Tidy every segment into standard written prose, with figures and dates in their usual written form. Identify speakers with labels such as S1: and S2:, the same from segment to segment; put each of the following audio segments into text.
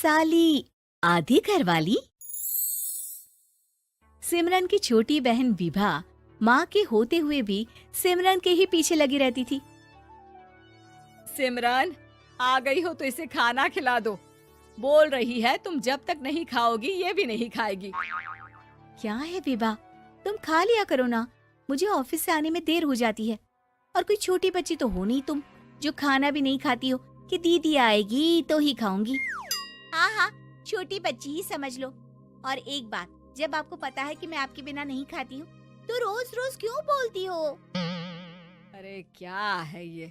S1: साली आधी घरवाली। सिमरन की छोटी बहन विभा माँ के होते हुए भी सिमरन के ही पीछे लगी रहती थी।
S2: सिमरन, आ गई हो तो इसे खाना खिला दो। बोल रही है तुम जब तक नहीं खाओगी ये भी नहीं खाएगी।
S1: क्या है विभा, तुम खा लिया करो ना, मुझे ऑफिस से आने में देर हो जाती है। और कोई छोटी बच्ची तो हो नहीं तुम जो खाना भी नहीं खाती हो कि दीदी आएगी तो ही खाऊंगी। हाँ हाँ, छोटी बच्ची ही समझ लो। और एक बात, जब आपको पता है कि मैं आपके बिना नहीं खाती हूँ तो रोज रोज क्यों बोलती हो?
S2: अरे क्या है ये,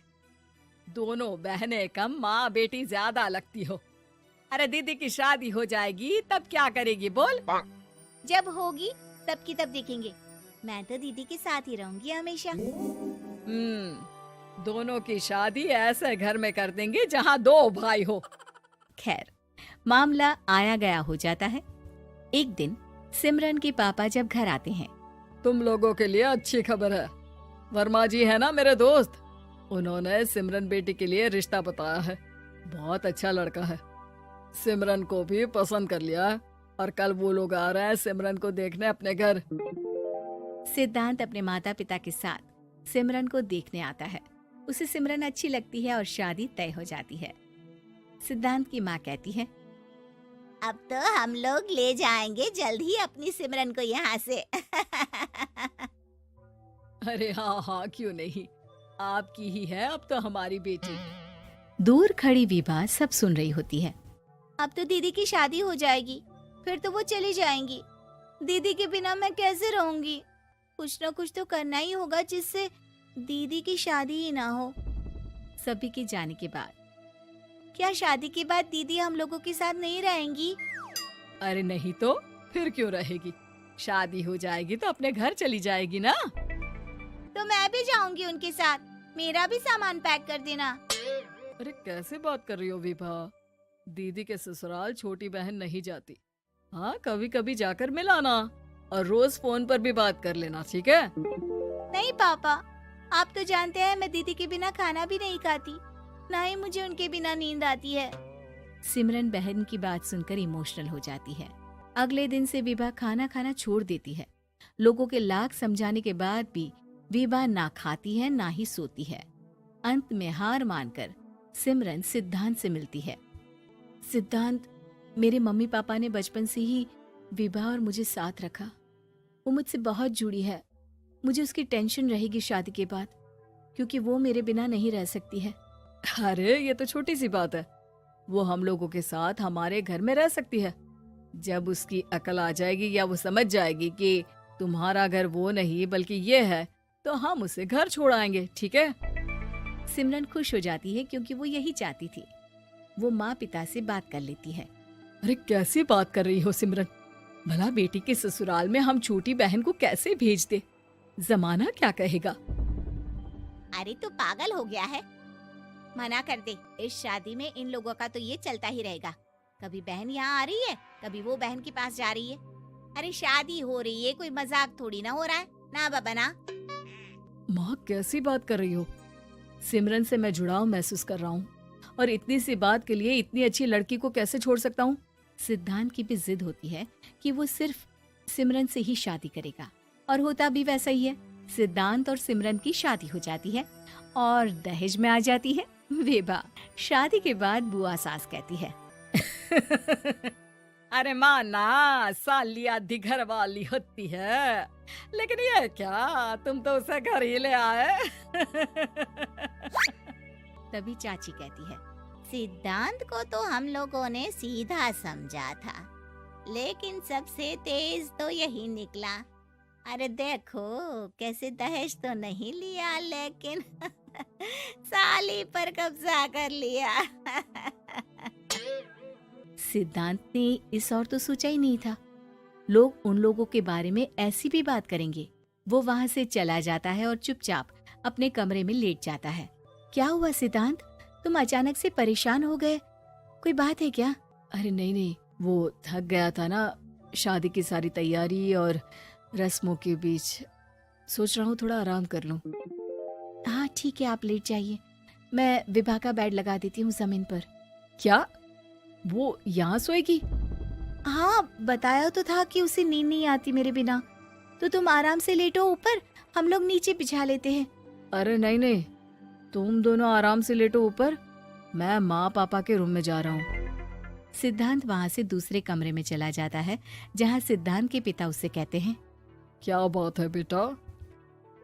S2: दोनों बहनें कम माँ बेटी ज्यादा लगती हो। अरे दीदी की शादी हो जाएगी तब क्या करेगी बोल?
S1: जब होगी तब की तब देखेंगे। मैं तो दीदी के साथ ही रहूंगी हमेशा।
S2: दोनों की शादी ऐसे घर में कर देंगे जहाँ दो भाई हो।
S1: खैर, मामला आया गया हो जाता है। एक दिन सिमरन के पापा जब घर आते हैं।
S2: तुम लोगों के लिए अच्छी खबर है। वर्मा जी है ना मेरे दोस्त, उन्होंने सिमरन बेटी के लिए रिश्ता बताया है। बहुत अच्छा लड़का है, सिमरन को भी पसंद कर लिया है और कल वो लोग आ रहे हैं सिमरन को देखने अपने घर।
S1: सिद्धांत अपने माता पिता के साथ सिमरन को देखने आता है। उसे सिमरन अच्छी लगती है और शादी तय हो जाती है। सिद्धांत की माँ कहती है, अब तो हम लोग ले जाएंगे जल्द ही अपनी सिमरन को यहाँ से।
S2: अरे हाँ हाँ, क्यों नहीं, आपकी ही है अब तो हमारी बेटी।
S1: दूर खड़ी विभा सब सुन रही होती है। अब तो दीदी की शादी हो जाएगी, फिर तो वो चली जाएंगी। दीदी के बिना मैं कैसे रहूंगी? कुछ ना कुछ तो करना ही होगा जिससे दीदी की शादी ही ना हो। सभी के जाने के बाद क्या शादी के बाद दीदी हम लोगों के साथ नहीं रहेंगी?
S2: अरे नहीं तो फिर क्यों रहेगी, शादी हो जाएगी तो अपने घर चली जाएगी ना।
S1: तो मैं भी जाऊंगी उनके साथ, मेरा भी सामान पैक कर देना।
S2: अरे कैसे बात कर रही हो विभा, दीदी के ससुराल छोटी बहन नहीं जाती। हाँ, कभी कभी जाकर मिलाना और रोज फोन पर भी बात कर लेना, ठीक है?
S1: नहीं पापा, आप तो जानते हैं मैं दीदी के बिना खाना भी नहीं खाती, ना ही मुझे उनके बिना नींद आती है। सिमरन बहन की बात सुनकर इमोशनल हो जाती है। अगले दिन से विभा खाना खाना छोड़ देती है। लोगों के लाख समझाने के बाद भी विभा ना खाती है ना ही सोती है। अंत में हार मानकर सिमरन सिद्धांत से मिलती है। सिद्धांत, मेरे मम्मी पापा ने बचपन से ही विभा और मुझे साथ रखा। वो मुझसे बहुत जुड़ी है। मुझे उसकी टेंशन रहेगी शादी के बाद, क्योंकि वो मेरे बिना नहीं रह सकती है।
S2: अरे ये तो छोटी सी बात है, वो हम लोगों के साथ हमारे घर में रह सकती है। जब उसकी अकल आ जाएगी या वो समझ जाएगी कि तुम्हारा घर वो नहीं बल्कि ये है, तो हम उसे घर छोड़ आएंगे, ठीक है?
S1: सिमरन खुश हो जाती है क्योंकि वो यही चाहती थी। वो माँ पिता से बात कर लेती है।
S2: अरे कैसी बात कर रही हो सिमरन, भला बेटी के ससुराल में हम छोटी बहन को कैसे भेज दे? जमाना क्या कहेगा?
S1: अरे तू पागल हो गया है, मना कर दे। इस शादी में इन लोगों का तो ये चलता ही रहेगा। कभी बहन यहाँ आ रही है, कभी वो बहन के पास जा रही है। अरे शादी हो रही है, कोई मजाक थोड़ी ना हो रहा है ना बाबा ना।
S2: माँ कैसी बात कर रही हो? सिमरन से मैं जुड़ाव महसूस कर रहा हूँ और इतनी सी बात के लिए इतनी अच्छी लड़की को कैसे छोड़ सकता हूँ?
S1: सिद्धांत की भी जिद होती है कि वो सिर्फ सिमरन से ही शादी करेगा, और होता भी वैसा ही है। सिद्धांत और सिमरन की शादी हो जाती है और दहेज में आ जाती है विभा। शादी के बाद बुआ सास कहती है,
S2: अरे माँ ना, साली आधी घर वाली होती है, लेकिन ये क्या, तुम तो उसे घर ही ले आए।
S1: तभी चाची कहती है, सिद्धांत को तो हम लोगों ने सीधा समझा था, लेकिन सबसे तेज तो यही निकला। अरे देखो कैसे दहेज तो नहीं लिया, लेकिन साली पर कब्जा कर लिया। सिद्धांत ने इस और तो सोचा ही नहीं था, लोग उन लोगों के बारे में ऐसी भी बात करेंगे। वो वहाँ से चला जाता है और चुपचाप अपने कमरे में लेट जाता है। क्या हुआ सिद्धांत, तुम अचानक से परेशान हो गए, कोई बात है क्या?
S2: अरे नहीं नहीं, वो थक गया था ना, शादी की सारी तैयारी और रस्मों के बीच, सोच रहा हूँ थोड़ा आराम कर लूँ।
S1: हाँ ठीक है, आप लेट जाइए, मैं विभा का बेड लगा देती हूँ जमीन पर।
S2: क्या वो यहाँ सोएगी?
S1: हाँ, बताया तो था कि उसे नींद नहीं आती मेरे बिना। तो तुम आराम से लेटो ऊपर, हम लोग नीचे बिछा लेते हैं।
S2: अरे नहीं नहीं, तुम दोनों आराम से लेटो ऊपर, मैं माँ पापा के रूम में जा रहा हूँ।
S1: सिद्धांत वहाँ से दूसरे कमरे में चला जाता है, जहाँ सिद्धांत के पिता उससे कहते हैं,
S2: क्या बात है बेटा,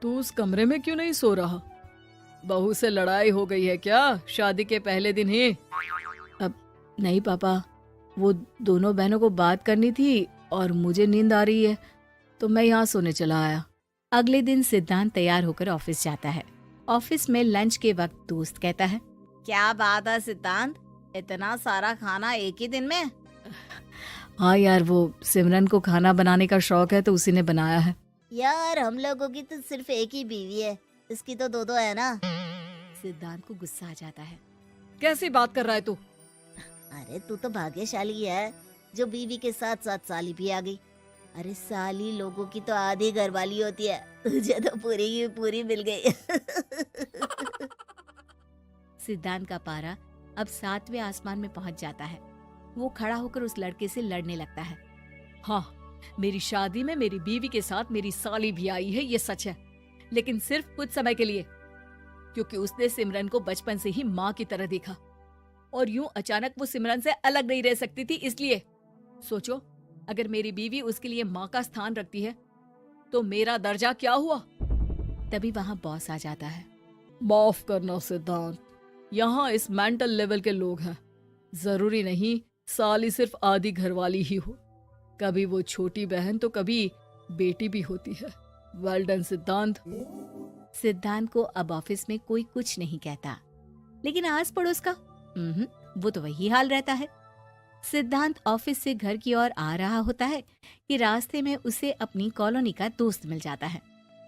S2: तू उस कमरे में क्यों नहीं सो रहा? बहू से लड़ाई हो गई है क्या शादी के पहले दिन ही?
S1: अब नहीं पापा, वो दोनों बहनों को बात करनी थी और मुझे नींद आ रही है, तो मैं यहाँ सोने चला आया। अगले दिन सिद्धांत तैयार होकर ऑफिस जाता है। ऑफिस में लंच के वक्त दोस्त कहता है, क्या बात है सिद्धांत, इतना सारा खाना एक ही दिन में?
S2: हाँ यार, वो सिमरन को खाना बनाने का शौक है तो उसी ने बनाया है।
S3: यार हम लोगों की तो सिर्फ एक ही बीवी है, इसकी तो दो है ना।
S1: सिद्धांत को गुस्सा आ जाता है।
S2: कैसी बात कर रहा है तू?
S3: अरे तू तो भाग्यशाली है जो बीवी के साथ साथ साली भी आ गई। अरे साली लोगों की तो आधी घरवाली होती है, तुझे तो पूरी की पूरी मिल गई।
S1: सिद्धांत का पारा अब 7वें आसमान में पहुंच जाता है। वो खड़ा होकर उस लड़के से लड़ने लगता है।
S2: हाँ, मेरी शादी में मेरी बीवी के साथ मेरी साली भी आई है, ये सच है, लेकिन सिर्फ कुछ समय के लिए, क्योंकि उसने सिमरन को बचपन से ही माँ की तरह देखा और यूं अचानक वो सिमरन से अलग नहीं रह सकती थी। इसलिए सोचो, अगर मेरी बीवी उसके लिए माँ का स्थान रखती है तो मेरा दर्जा क्या हुआ?
S1: तभी वहाँ बॉस आ जाता है।
S2: माफ करना सिद्धांत, यहाँ इस मेंटल लेवल के लोग हैं। जरूरी नहीं साली सिर्फ आधी घरवाली ही हो, कभी वो छोटी बहन तो कभी बेटी भी होती है। वेल डन सिद्धांत।
S1: सिद्धांत को अब ऑफिस में कोई कुछ नहीं कहता, लेकिन आस पड़ोस का वो तो वही हाल रहता है। सिद्धांत ऑफिस से घर की ओर आ रहा होता है कि रास्ते में उसे अपनी कॉलोनी का दोस्त मिल जाता है।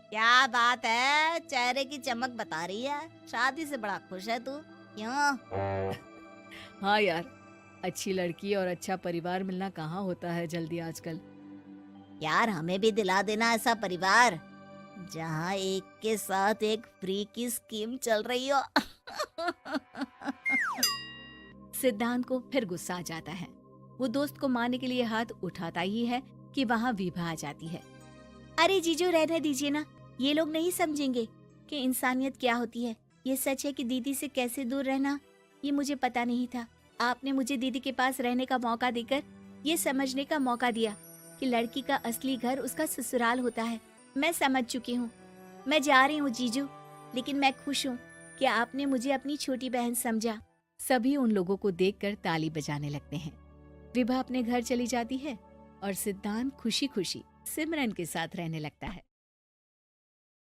S3: क्या बात है, चेहरे की चमक बता रही है, शादी से बड़ा खुश है तू, क्यों?
S2: हाँ यार, अच्छी लड़की और अच्छा परिवार मिलना कहाँ होता है जल्दी आजकल।
S3: यार हमें भी दिला देना ऐसा परिवार जहाँ एक के साथ एक फ्री की स्कीम चल रही हो।
S1: सिद्धांत को फिर गुस्सा आ जाता है। वो दोस्त को मारने के लिए हाथ उठाता ही है कि वहाँ विभा आ जाती है। अरे जीजू, रहने दीजिए ना, ये लोग नहीं समझेंगे कि इंसानियत क्या होती है। ये सच है कि दीदी से कैसे दूर रहना, ये मुझे पता नहीं था। आपने मुझे दीदी के पास रहने का मौका देकर ये समझने का मौका दिया कि लड़की का असली घर उसका ससुराल होता है। मैं समझ चुकी हूँ, मैं जा रही हूँ जीजू, लेकिन मैं खुश हूँ कि आपने मुझे अपनी छोटी बहन समझा। सभी उन लोगों को देखकर ताली बजाने लगते हैं। विभा अपने घर चली जाती है और सिद्धांत खुशी खुशी सिमरन के साथ रहने लगता है।